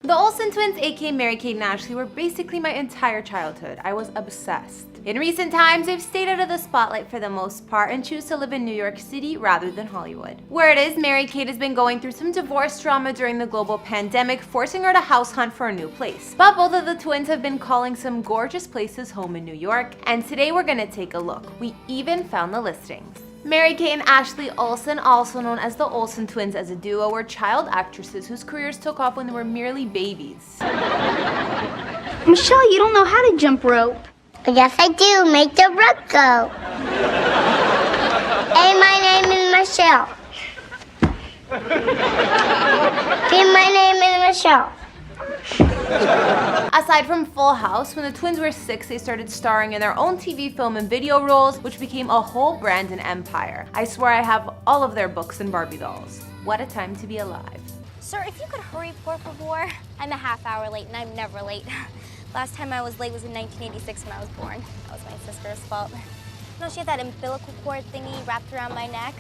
The Olsen twins, aka Mary-Kate and Ashley, were basically my entire childhood. I was obsessed. In recent times, they've stayed out of the spotlight for the most part and choose to live in New York City rather than Hollywood. Word is, Mary-Kate has been going through some divorce drama during the global pandemic, forcing her to house hunt for a new place. But both of the twins have been calling some gorgeous places home in New York, and today we're gonna take a look. We even found the listings. Mary-Kate and Ashley Olsen, also known as the Olsen twins as a duo, were child actresses whose careers took off when they were merely babies. Michelle, you don't know how to jump rope. Yes, I do. Make the rope go. Hey, my name is Michelle. Hey, my name is Michelle. Aside from Full House, when the twins were 6, they started starring in their own TV, film, and video roles, which became a whole brand and empire. I swear I have all of their books and Barbie dolls. What a time to be alive. Sir, if you could hurry, por favor. I'm a half hour late, and I'm never late. Last time I was late was in 1986 when I was born. That was my sister's fault. No, she had that umbilical cord thingy wrapped around my neck.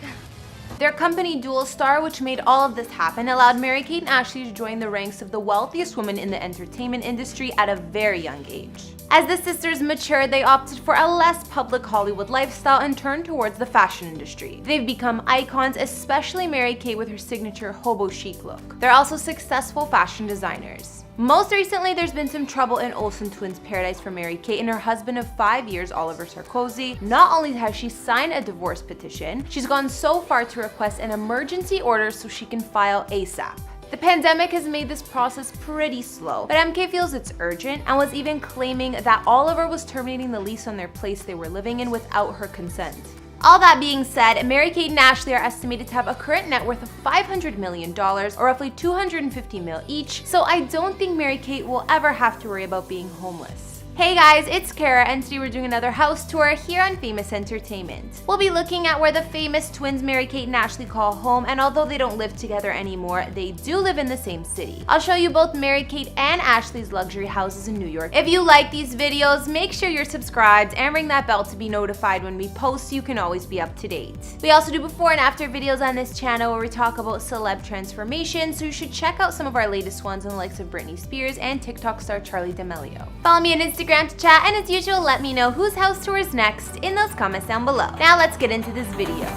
Their company Dual Star, which made all of this happen, allowed Mary-Kate and Ashley to join the ranks of the wealthiest women in the entertainment industry at a very young age. As the sisters matured, they opted for a less public Hollywood lifestyle and turned towards the fashion industry. They've become icons, especially Mary-Kate with her signature hobo chic look. They're also successful fashion designers. Most recently, there's been some trouble in Olsen twins' paradise for Mary-Kate and her husband of 5 years, Oliver Sarkozy. Not only has she signed a divorce petition, she's gone so far to request an emergency order so she can file ASAP. The pandemic has made this process pretty slow, but MK feels it's urgent and was even claiming that Oliver was terminating the lease on their place they were living in without her consent. All that being said, Mary-Kate and Ashley are estimated to have a current net worth of $500 million, or roughly $250 mil each, so I don't think Mary-Kate will ever have to worry about being homeless. Hey guys, it's Kara, and today we're doing another house tour here on Famous Entertainment. We'll be looking at where the famous twins Mary-Kate and Ashley call home, and although they don't live together anymore, they do live in the same city. I'll show you both Mary-Kate and Ashley's luxury houses in New York. If you like these videos, make sure you're subscribed and ring that bell to be notified when we post so you can always be up to date. We also do before and after videos on this channel where we talk about celeb transformation, so you should check out some of our latest ones on the likes of Britney Spears and TikTok star Charli D'Amelio. Follow me on Instagram to chat, and as usual, let me know whose house tour is next in those comments down below. Now let's get into this video.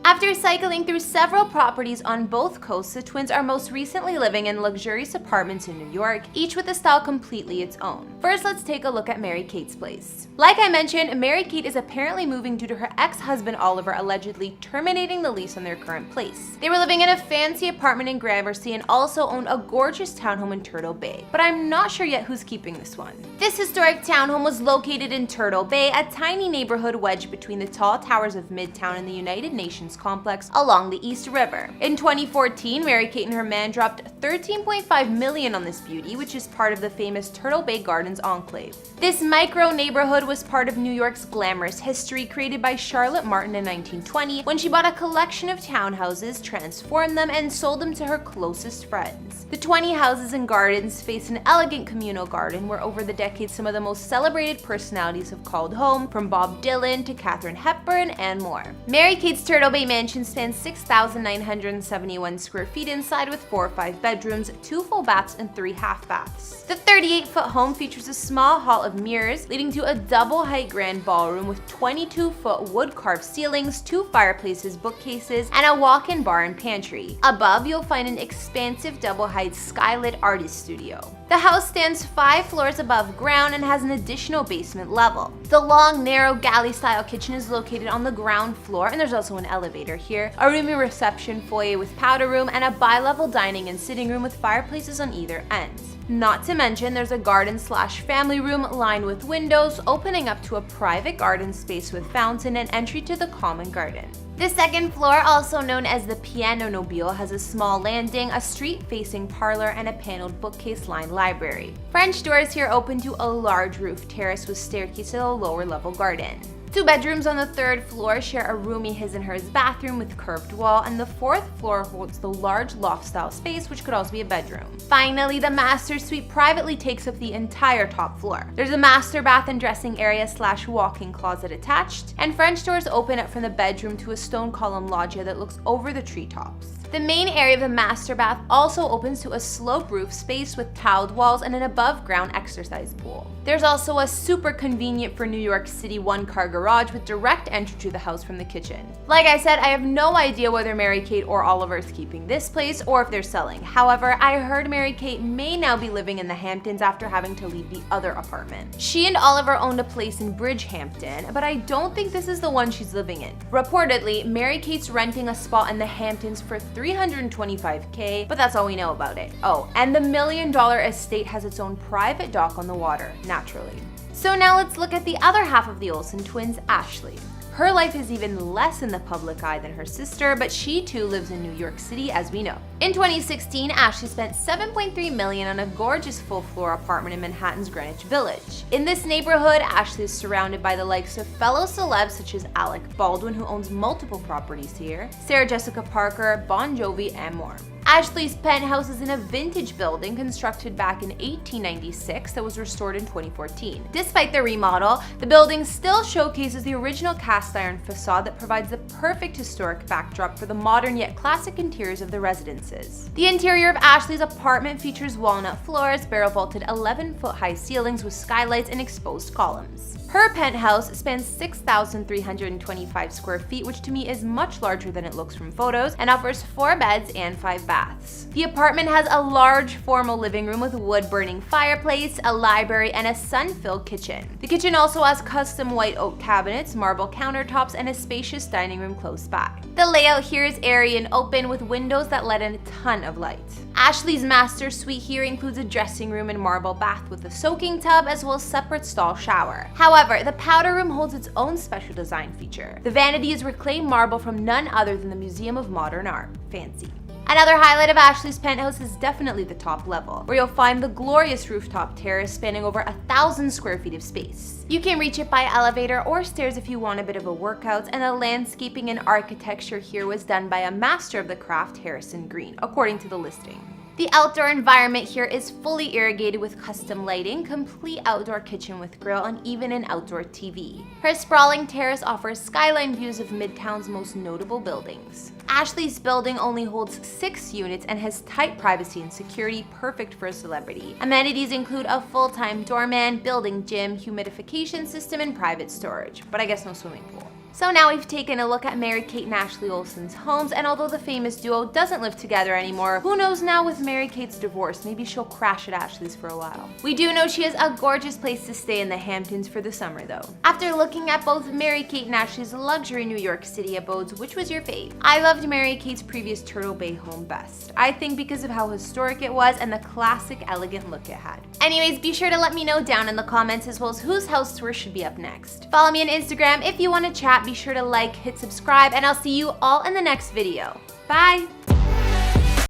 After cycling through several properties on both coasts, the twins are most recently living in luxurious apartments in New York, each with a style completely its own. First, let's take a look at Mary-Kate's place. Like I mentioned, Mary-Kate is apparently moving due to her ex-husband Oliver allegedly terminating the lease on their current place. They were living in a fancy apartment in Gramercy and also owned a gorgeous townhome in Turtle Bay, but I'm not sure yet who's keeping this one. This historic townhome was located in Turtle Bay, a tiny neighborhood wedged between the tall towers of Midtown and the United Nations complex along the East River. In 2014, Mary-Kate and her man dropped $13.5 million on this beauty, which is part of the famous Turtle Bay Gardens enclave. This micro neighborhood was part of New York's glamorous history, created by Charlotte Martin in 1920 when she bought a collection of townhouses, transformed them, and sold them to her closest friends. The 20 houses and gardens face an elegant communal garden where over the decades some of the most celebrated personalities have called home, from Bob Dylan to Katharine Hepburn and more. Mary-Kate's Turtle Bay mansion spans 6,971 square feet inside with 4 or 5 bedrooms, 2 full baths, and 3 half baths. The 38-foot home features a small hall of mirrors leading to a double-height grand ballroom with 22-foot wood-carved ceilings, 2 fireplaces, bookcases, and a walk-in bar and pantry. Above, you'll find an expansive double-height skylit artist studio. The house stands 5 floors above ground and has an additional basement level. The long, narrow galley-style kitchen is located on the ground floor, and there's also an elevator here, a roomy reception foyer with powder room, and a bi-level dining and sitting room with fireplaces on either end. Not to mention, there's a garden/family room lined with windows, opening up to a private garden space with fountain and entry to the common garden. The second floor, also known as the Piano Nobile, has a small landing, a street-facing parlor, and a paneled bookcase-lined library. French doors here open to a large roof terrace with staircase to a lower-level garden. Two bedrooms on the 3rd floor share a roomy his and hers bathroom with curved wall, and the 4th floor holds the large loft-style space, which could also be a bedroom. Finally, the master suite privately takes up the entire top floor. There's a master bath and dressing area / walk-in closet attached, and French doors open up from the bedroom to a stone column loggia that looks over the treetops. The main area of the master bath also opens to a slope roof space with tiled walls and an above-ground exercise pool. There's also a super convenient for New York City one-car garage with direct entry to the house from the kitchen. Like I said, I have no idea whether Mary-Kate or Oliver is keeping this place or if they're selling. However, I heard Mary-Kate may now be living in the Hamptons after having to leave the other apartment. She and Oliver owned a place in Bridgehampton, but I don't think this is the one she's living in. Reportedly, Mary-Kate's renting a spot in the Hamptons for $325K, but that's all we know about it. Oh, and the $1 million estate has its own private dock on the water, naturally. So now let's look at the other half of the Olsen twins, Ashley. Her life is even less in the public eye than her sister, but she too lives in New York City, as we know. In 2016, Ashley spent $7.3 million on a gorgeous full-floor apartment in Manhattan's Greenwich Village. In this neighborhood, Ashley is surrounded by the likes of fellow celebs such as Alec Baldwin, who owns multiple properties here, Sarah Jessica Parker, Bon Jovi, and more. Ashley's penthouse is in a vintage building constructed back in 1896 that was restored in 2014. Despite the remodel, the building still showcases the original cast iron facade that provides the perfect historic backdrop for the modern yet classic interiors of the residences. The interior of Ashley's apartment features walnut floors, barrel-vaulted 11-foot-high ceilings with skylights and exposed columns. Her penthouse spans 6,325 square feet, which to me is much larger than it looks from photos, and offers 4 beds and 5 baths. The apartment has a large formal living room with wood-burning fireplace, a library, and a sun-filled kitchen. The kitchen also has custom white oak cabinets, marble countertops, and a spacious dining room close by. The layout here is airy and open with windows that let in a ton of light. Ashley's master suite here includes a dressing room and marble bath with a soaking tub as well as separate stall shower. However, the powder room holds its own special design feature. The vanity is reclaimed marble from none other than the Museum of Modern Art. Fancy. Another highlight of Ashley's penthouse is definitely the top level, where you'll find the glorious rooftop terrace spanning over 1,000 square feet of space. You can reach it by elevator or stairs if you want a bit of a workout, and the landscaping and architecture here was done by a master of the craft, Harrison Green, according to the listing. The outdoor environment here is fully irrigated with custom lighting, complete outdoor kitchen with grill, and even an outdoor TV. Her sprawling terrace offers skyline views of Midtown's most notable buildings. Ashley's building only holds 6 units and has tight privacy and security, perfect for a celebrity. Amenities include a full-time doorman, building gym, humidification system, and private storage, but I guess no swimming pool. So now we've taken a look at Mary-Kate and Ashley Olsen's homes, and although the famous duo doesn't live together anymore, who knows now with Mary-Kate's divorce, maybe she'll crash at Ashley's for a while. We do know she has a gorgeous place to stay in the Hamptons for the summer though. After looking at both Mary-Kate and Ashley's luxury New York City abodes, which was your fave? I loved Mary-Kate's previous Turtle Bay home best. I think because of how historic it was and the classic elegant look it had. Anyways, be sure to let me know down in the comments as well as whose house tour should be up next. Follow me on Instagram if you want to chat. Be sure to like, hit subscribe, and I'll see you all in the next video. Bye!